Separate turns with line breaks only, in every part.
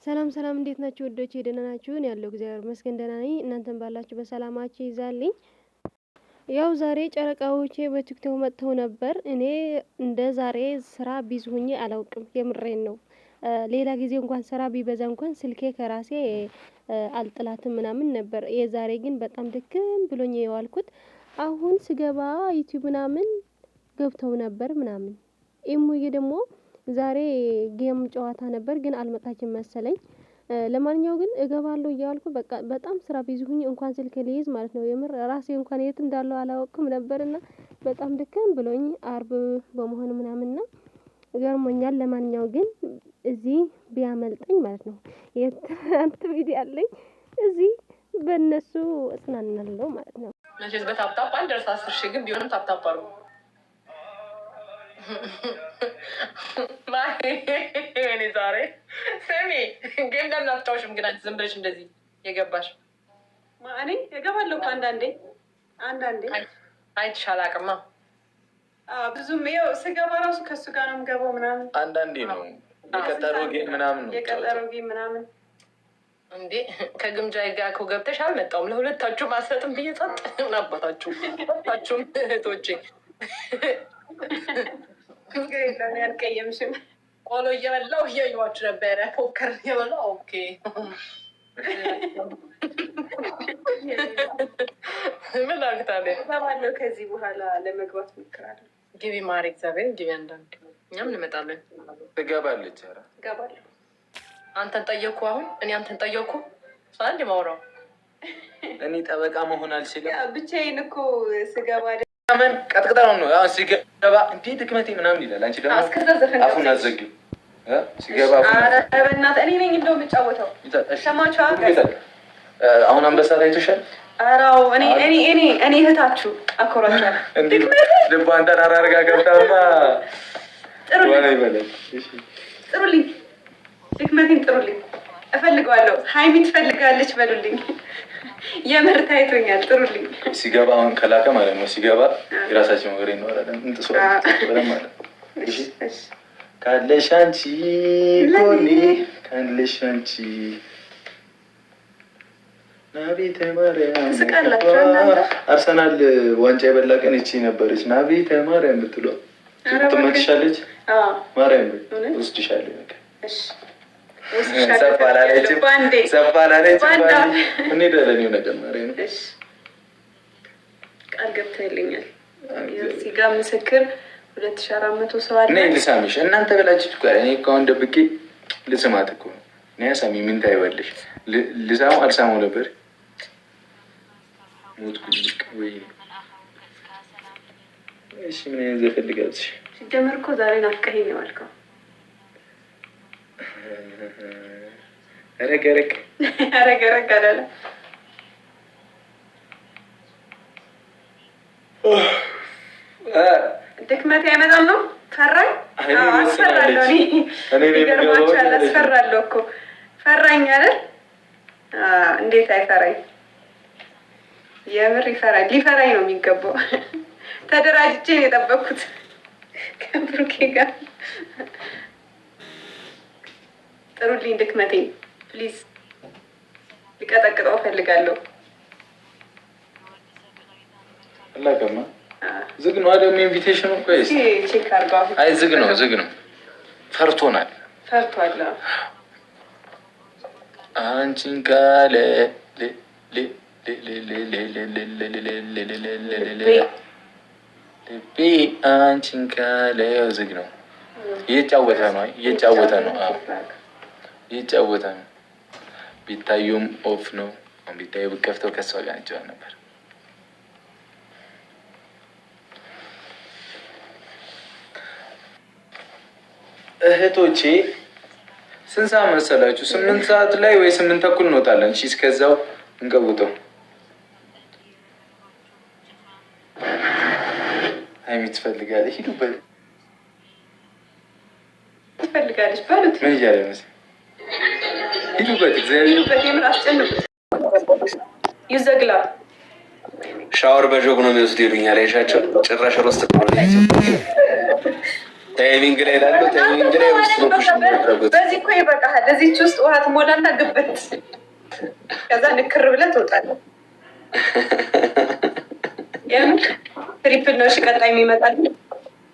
ሰላም ሰላም፣ እንዴት ናችሁ ወዶቼ? ደህና ናችሁን? ያለው እግዚአብሔር ይመስገን ደህና ነኝ። እናንተም ባላችሁ በሰላማችሁ ይዛልኝ። ያው ዛሬ ጨረቃዎቼ በቲክቶክ መጥተው ነበር። እኔ እንደ ዛሬ ስራ ቢዚ ሆኜ አላውቅም። የምሬን ነው። ሌላ ጊዜ እንኳን ስራ ቢበዛ እንኳን ስልኬ ከራሴ አልጥላትም ምናምን ነበር። የዛሬ ግን በጣም ድክም ብሎኝ የዋልኩት። አሁን ስገባ ዩቲዩብ ምናምን ገብተው ነበር ምናምን። ኢሙዬ ደግሞ ዛሬ ጌም ጨዋታ ነበር ግን አልመጣችም መሰለኝ። ለማንኛውም ግን እገባለሁ እያልኩ በቃ በጣም ስራ ቢዚ ሁኝ እንኳን ስልክ ልይዝ ማለት ነው። የምር ራሴ እንኳን የት እንዳለው አላወቅኩም ነበርና በጣም ድክም ብሎኝ አርብ በመሆኑ ምናምንና ገርሞኛል። ለማንኛውም ግን እዚህ ቢያመልጠኝ ማለት ነው የትናንት ቪዲዮ አለኝ እዚህ በእነሱ እጽናናለሁ ማለት ነው።
መቼስ በታፕታፕ አልደርስ 10,000 ግን ቢሆንም ታፕታፕ አርጉ። እኔ ዛሬ ስሚ ግን ለምን አፍታውሽም? ግን አንቺ ዝም ብለሽ እንደዚህ የገባሽ
እኔ እገባለሁ እኮ አንዳንዴ
አይተሽ አላውቅማ።
ብዙም ይኸው ስገባ ራሱ ከእሱ ጋር ነው የምገባው ምናምን።
አንዳንዴ ነው የቀጠሮ ጌም ምናምን
እንዴ ከግምጃ ጋር እኮ ገብተሽ አልመጣሁም። ለሁለታችሁ ማሰጥም ብዬ ጸጥ አባታችሁ ሁለታችሁም እህቶቼ
ያልቀየምሽም
ቆሎ እየበላሁ እያየኋችሁ ነበረ። ፖከር እየበላሁ ኦኬ። ምን አግታለ
ባለው ከዚህ በኋላ ለመግባት ሞክራለሁ።
ግቢ ማሪ እግዚአብሔር ግቢ። አንዳንድ እኛም እንመጣለን።
ትገባለች። ኧረ
እገባለሁ።
አንተን ጠየኩ። አሁን እኔ አንተን ጠየኩ። አንድ ማውራው
እኔ ጠበቃ መሆን አልችልም።
ብቻዬን እኮ ስገባ
ምን ቀጥቅጣው ነው አሁን ሲገባ እንዴ ድክመቴ ምናምን ይላል። አንቺ ደግሞ አፉን አዘጊው ሲገባ።
በእናትህ እኔ ነኝ እንደው የምጫወተው። ሰማችሁ?
አሁን አንበሳ ታይቶሻል?
አራው እኔ እህታችሁ አኮራችኋለሁ።
ልቧን ጠራራ አድርጋ ገብታማ
ጥሩልኝ፣ ድክመቴን ጥሩልኝ። እፈልገዋለሁ። ሀይሚ ትፈልጋለች በሉልኝ። የምር ታይቶኛል። ጥሩልኝ።
ሲገባ አሁን ከላከ ማለት ነው። ሲገባ የራሳችን ወሬ እንወራለን። እንጥሶ ማለት ካለሽ አንቺ ጎኔ ካለሽ አንቺ ናቤተ ማርያም አርሰናል ዋንጫ የበላ ቀን ይቺ ነበረች። ናቤተ ማርያም ብትሏ ትመትሻለች። ማርያም ወስድሻለሁ። ሰፋ ላለችም እንሄዳለን። የሆነ ጀመሪ ነው
ቃል ገብተህልኛል። እዚህ ጋር ምስክር 2400 ሰው አለ።
እኔ ልሳምሽ እናንተ ብላችሁ እኮ እኔ እኮ አሁን ደብቄ ልስማት እኮ ነው። እኔ ሳሚ ምን ታይዋለሽ? ልሳሙ አልሳማው ነበር ሞት ኩልክ ወይ እሺ ምን ያዘፈልጋልሽ?
ሲጀመር እኮ ዛሬ ናፍቀኸኝ ነው ያልከው።
ረገረግ
አላለ። ድክመቴ አይመጣም ነው ፈራኝ። አስፈራለሁ። ይገርማችኋል። አስፈራለሁ እኮ ፈራኝ አይደል? እንዴት አይፈራኝ? የምር ይፈራኝ። ሊፈራኝ ነው የሚገባው። ተደራጅቼ ነው የጠበኩት ከብሩኬ ጋር። ጥሩልኝ ድክመቴን ፕሊዝ። ሊቀጠቅጠው እፈልጋለሁ።
አላገማ ዝግ ነው አይደል? ኢንቪቴሽኑ ቆይስ
ቼክ አድርጋው።
አይ ዝግ ነው ፈርቶናል።
ፈርቷል።
አንቺን ካለ አንቺን ካለ ዝግ ነው። እየጫወተ ነው። ቢታዩም ኦፍ ነው። ቢታዩ ብከፍተው ከሷ ጋር እንጫወት ነበር። እህቶቼ ስንት ሰዓት መሰላችሁ? 8 ሰዓት ላይ ወይ 8 ተኩል እንወጣለን። እሺ እስከዛው እንቀውጠው። ሀይሚ ትፈልጋለች። ሂዱበት
ትፈልጋለች ባሉት
ምን እያለ መሰለኝ። ሂዱበት እግዚአብሔር
የምር አስጨንቁት። ይዘግላ
ሻወር በጆግ ነው የሚወስድ ይሉኛል። አይሻቸው ጭራሽ ሮስት ታይሚንግ ላይ ላለው ታይሚንግ ላይ
በዚህ እኮ ይበቃሃል። እዚች ውስጥ ውሃ ትሞላና ግበት፣ ከዛ ንክር ብለህ ትወጣለህ። የምር ትሪፕል ነው። እሺ ቀጣይ የሚመጣል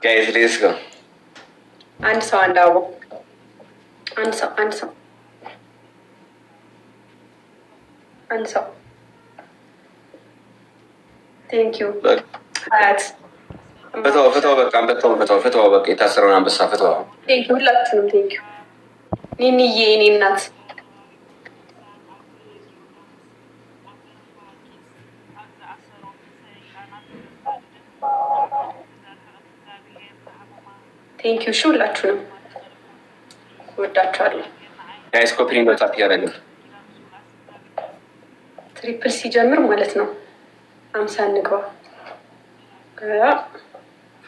ጋይስ ሌስ ነው።
አንድ ሰው አንድ አበባ፣ አንድ ሰው አንድ ሰው አንድ ሰው። ቴንክ ዩ ሀያት
ፍታው ፍታው፣ በቃ ፍታው ፍታው፣ በቃ የታሰረውን አንበሳ ፍታው።
ቴንክ ዩ ሁላችሁንም ቴንክ ዩ። ኒኒዬ የኔ እናት ቴንክ ዩ። እሺ ሁላችሁንም ወዳችኋለሁ።
ጋይስ ኮፒሪንግ ነው ታፕ ያደረገ
ትሪፕል ሲጀምር ማለት ነው። 50 እንግባ።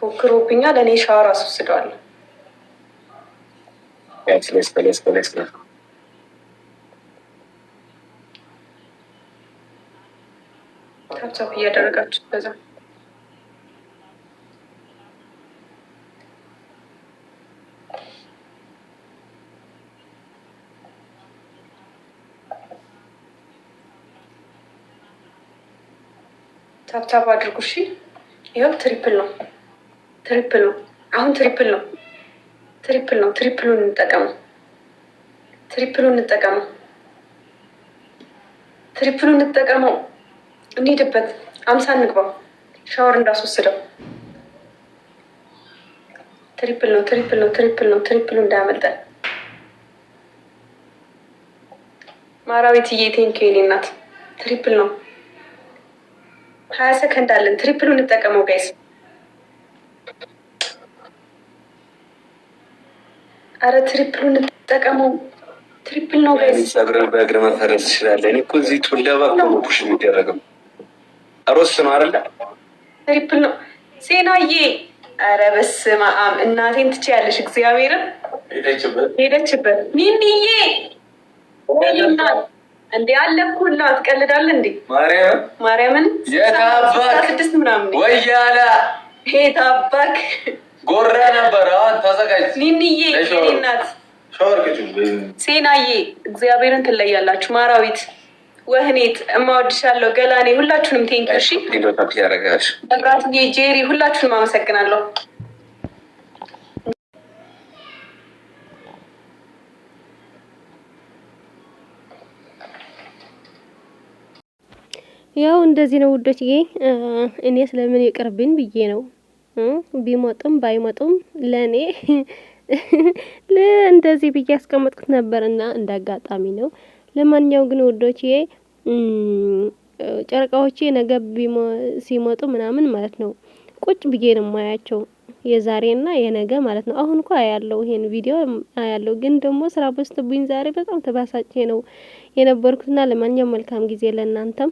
ፎክሮብኛል። እኔ ሻወር አስወስደዋለሁ።
ጋይስ ሌስ
ታፕታፕ እያደረጋችሁ በዛ ታፕታፕ አድርጉ። እሺ ይኸው ትሪፕል ነው፣ ትሪፕል ነው። አሁን ትሪፕል ነው፣ ትሪፕል ነው። ትሪፕሉን እንጠቀመው፣ ትሪፕሉን እንጠቀመው፣ ትሪፕሉን እንጠቀመው። እንሂድበት። 50 እንግባው። ሻወር እንዳስወስደው። ትሪፕል ነው፣ ትሪፕል ነው፣ ትሪፕል ነው። ትሪፕሉ እንዳያመልጠን። ማራዊትዬ ቴንኪው የኔ እናት። ትሪፕል ነው። 20 ሰከንድ አለን። ትሪፕሉ እንጠቀመው ጋይስ። አረ ትሪፕሉ እንጠቀመው። ትሪፕል ነው ጋይስ።
እግርን በእግር መፈረስ ትችላለህ። እኔ እኮ እዚህ ቱለባ ነው ፑሽ የሚደረገው። ሮስ ነው አይደለ? ትሪፕል ነው ሴናዬ። አረ በስመ አብ እናቴን ትችያለሽ። እግዚአብሔርን ሄደችበት። ሚኒዬ እንዴ አለኩላ ትቀልዳለህ እንዴ? ማርያምን
የታባክ
6 ምናምን
ወያላ
ሄታባክ
ጎራ ነበር። አሁን ተዘጋጅ።
ኒኒዬ የኔ እናት ሴናዬ እግዚአብሔርን ትለያላችሁ። ማራዊት ወህኔት እማወድሻለሁ። ገላኔ ሁላችሁንም ቴንኪው። እሺ መብራትዬ ጄሪ ሁላችሁንም አመሰግናለሁ።
ያው እንደዚህ ነው ውዶችዬ። እኔ ስለምን ይቅርብኝ ብዬ ነው። ቢሞጡም ባይሞጡም ለኔ እንደዚህ ብዬ ያስቀመጥኩት ነበርና እንዳጋጣሚ ነው። ለማንኛውም ግን ውዶችዬ ጨረቃዎቼ ነገ ሲሞጡ ምናምን ማለት ነው ቁጭ ብዬ ነው ማያቸው፣ የዛሬና የነገ ማለት ነው። አሁን እንኳን አያለው ይሄን ቪዲዮ አያለው፣ ግን ደግሞ ስራ በዝቶብኝ ዛሬ በጣም ተባሳጭ ነው የነበርኩትና ለማንኛውም መልካም ጊዜ ለእናንተም።